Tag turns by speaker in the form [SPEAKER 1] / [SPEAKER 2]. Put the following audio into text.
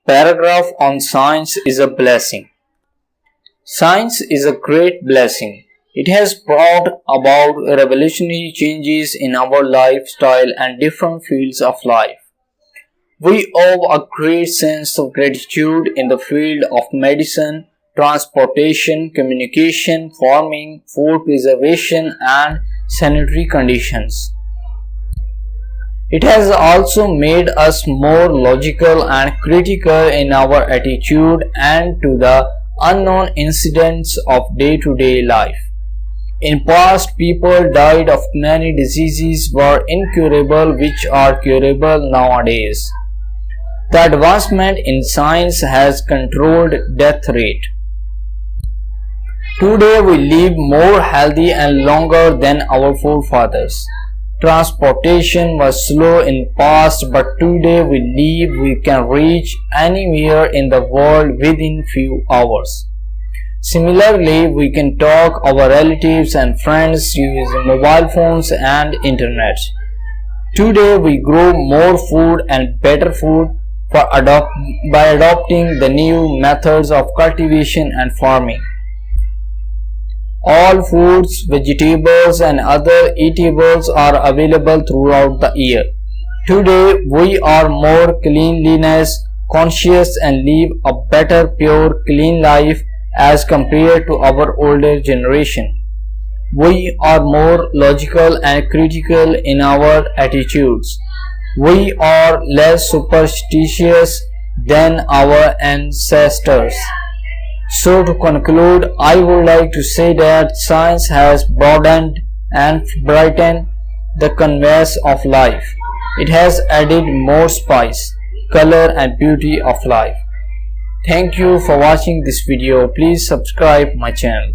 [SPEAKER 1] Paragraph on science is a blessing. Science is a great blessing. It has brought about revolutionary changes in our lifestyle and different fields of life. We owe a great sense of gratitude in the field of medicine, transportation, communication, farming, food preservation, and sanitary conditions. It has also made us more logical and critical in our attitude and to the unknown incidents of day-to-day life. In past, people died of many diseases were incurable which are curable nowadays. The advancement in science has controlled death rate. Today we live more healthy and longer than our forefathers. Transportation was slow in past, but today we can reach anywhere in the world within few hours. Similarly, we can talk our relatives and friends using mobile phones and internet. Today we grow more food and better food by adopting the new methods of cultivation and farming. All foods, vegetables and other eatables are available throughout the year. Today we are more cleanliness conscious and live a better, pure, clean life as compared to our older generation. We are more logical and critical in our attitudes. We are less superstitious than our ancestors. So to conclude, I would like to say that science has broadened and brightened the canvas of life. It has added more spice, color and beauty of life. Thank you for watching this video. Please subscribe my channel.